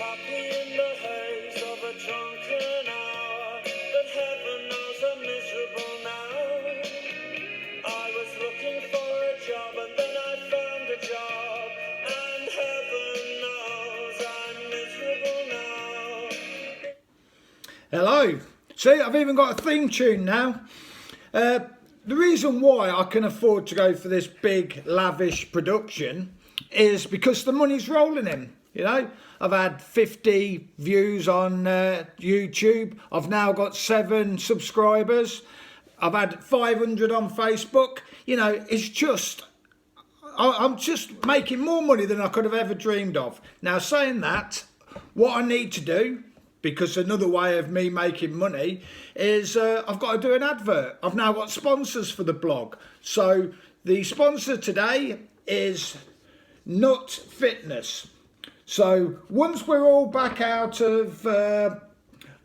happy in the haze of a drunken hour, but heaven knows I'm miserable now. I was looking for a job and then I found a job, and heaven knows I'm miserable now. Hello. See, I've even got a theme tune now. The reason why I can afford to go for this big, lavish production is because the money's rolling in. You know, I've had 50 views on YouTube. I've now got 7 subscribers. I've had 500 on Facebook. You know, it's just, I'm just making more money than I could have ever dreamed of. Now, saying that, what I need to do, because another way of me making money is I've got to do an advert. I've now got sponsors for the blog. So the sponsor today is Nut Fitness. So once we're all back out of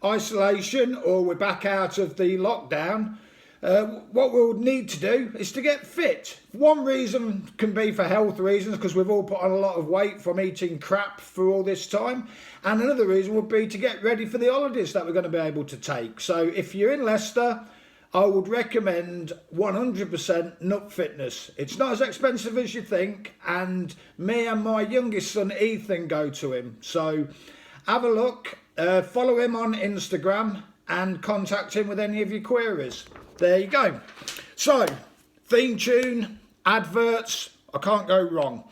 isolation, or we're back out of the lockdown, what we'll need to do is to get fit. One reason can be for health reasons, because we've all put on a lot of weight from eating crap for all this time. And another reason would be to get ready for the holidays that we're going to be able to take. So if you're in Leicester, I would recommend 100% Nut Fitness. It's not as expensive as you think, and me and my youngest son Ethan go to him. So have a look, follow him on Instagram and contact him with any of your queries. There you go. So, theme tune, adverts, I can't go wrong.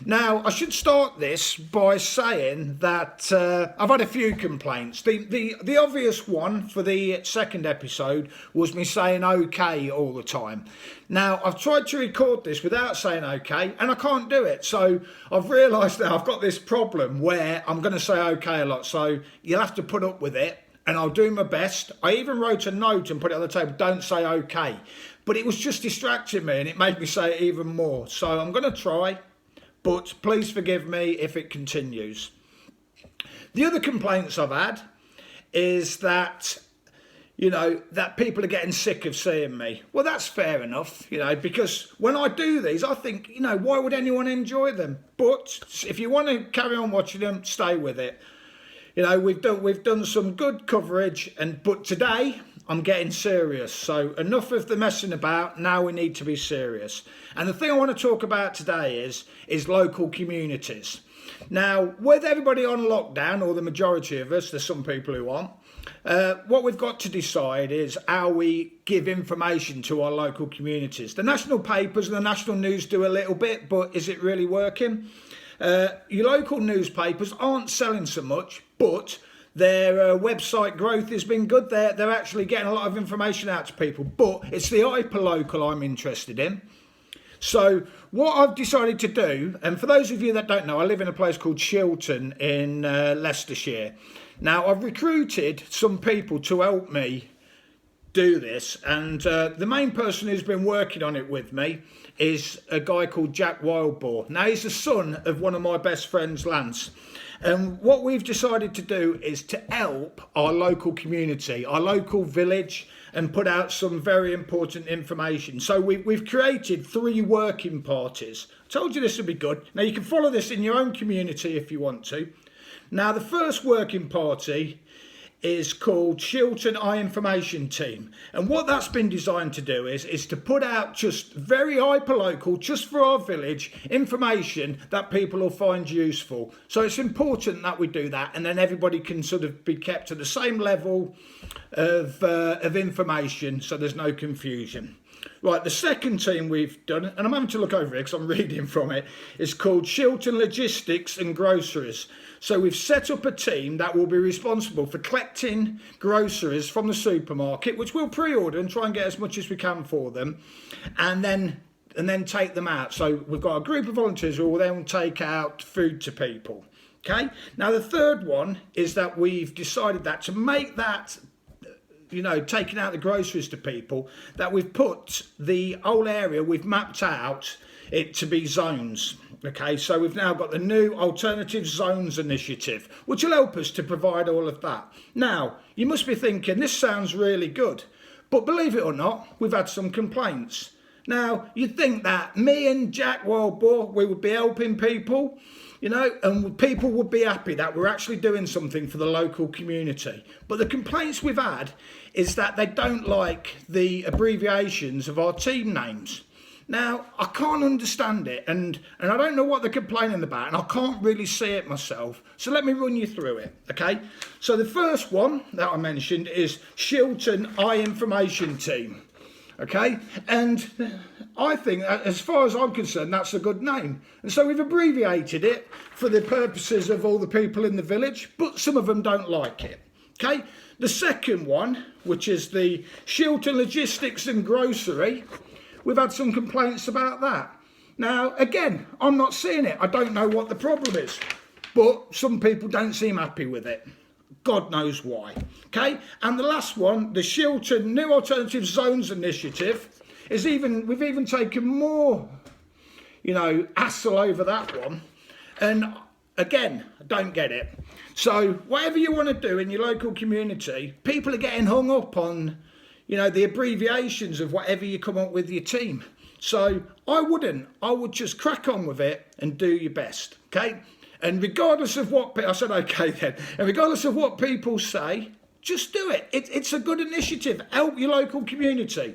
Now, I should start this by saying that I've had a few complaints. The obvious one for the second episode was me saying okay all the time. Now, I've tried to record this without saying okay, and I can't do it. So I've realised now I've got this problem where I'm going to say okay a lot. So you'll have to put up with it, and I'll do my best. I even wrote a note and put it on the table, don't say okay. But it was just distracting me, and it made me say it even more. So I'm going to try, but please forgive me if it continues. The other complaints I've had is that, you know, that people are getting sick of seeing me. Well, that's fair enough, you know, because when I do these, I think, you know, why would anyone enjoy them? But if you want to carry on watching them, stay with it. You know, we've done some good coverage, but today I'm getting serious. So enough of the messing about. Now we need to be serious. And the thing I want to talk about today is local communities. Now, with everybody on lockdown, or the majority of us, there's some people who aren't, what we've got to decide is how we give information to our local communities. The national papers and the national news do a little bit, but is it really working? Your local newspapers aren't selling so much, but their website growth has been good. They're actually getting a lot of information out to people, but it's the hyperlocal I'm interested in. So what I've decided to do, and for those of you that don't know, I live in a place called Shilton in Leicestershire. Now, I've recruited some people to help me do this, and the main person who's been working on it with me is a guy called Jack Wildboar. Now, he's the son of one of my best friends, Lance. And what we've decided to do is to help our local community, our local village, and put out some very important information. So we've created 3 working parties. I told you this would be good. Now, you can follow this in your own community if you want to. Now, the first working party is called Shilton Eye Information Team, and what that's been designed to do is to put out just very hyperlocal, just for our village, information that people will find useful. So it's important that we do that, and then everybody can sort of be kept at the same level of information, so there's no confusion. Right, the second team we've done, and I'm having to look over it because I'm reading from it, is called Shilton Logistics and Groceries. So we've set up a team that will be responsible for collecting groceries from the supermarket, which we'll pre-order and try and get as much as we can for them, and then take them out. So we've got a group of volunteers who will then take out food to people. Okay. Now the third one is that we've decided that to make that, you know, taking out the groceries to people, that we've put the whole area, we've mapped out it to be zones. Okay, so we've now got the new Alternative Zones Initiative, which will help us to provide all of that. Now, you must be thinking, this sounds really good, but believe it or not, we've had some complaints. Now, you'd think that me and Jack Wildboar, we would be helping people, You know, and people would be happy that we're actually doing something for the local community. But the complaints we've had is that they don't like the abbreviations of our team names. Now, I can't understand it, and I don't know what they're complaining about, and I can't really see it myself. So let me run you through it, okay? So the first one that I mentioned is Shilton Eye Information Team, okay? And I think, as far as I'm concerned, that's a good name. And so we've abbreviated it for the purposes of all the people in the village, but some of them don't like it, okay? The second one, which is the Shilton Logistics and Grocery, we've had some complaints about that. Now, again, I'm not seeing it. I don't know what the problem is, but some people don't seem happy with it. God knows why. Okay, and the last one, the Shilton New Alternative Zones Initiative, we've even taken more, hassle over that one. And again, I don't get it. So whatever you want to do in your local community, people are getting hung up on the abbreviations of whatever you come up with your team. So I would just crack on with it and do your best, okay? And regardless of what, I said okay then, and regardless of what people say, just do it. It's a good initiative. Help your local community.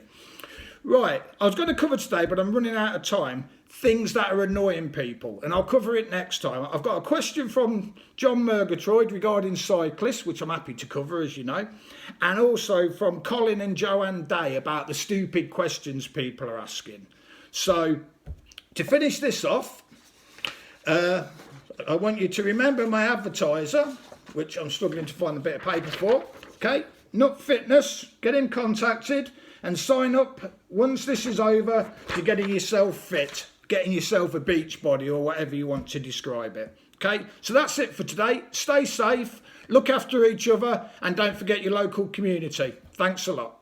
Right, I was going to cover today, but I'm running out of time, things that are annoying people, and I'll cover it next time. I've got a question from John Murgatroyd regarding cyclists, which I'm happy to cover, as you know, and also from Colin and Joanne Day about the stupid questions people are asking. So, to finish this off, I want you to remember my advertiser, which I'm struggling to find a bit of paper for, okay? Nut Fitness, get him contacted and sign up once this is over to getting yourself fit, getting yourself a beach body or whatever you want to describe it. Okay, so that's it for today. Stay safe, look after each other, and don't forget your local community. Thanks a lot.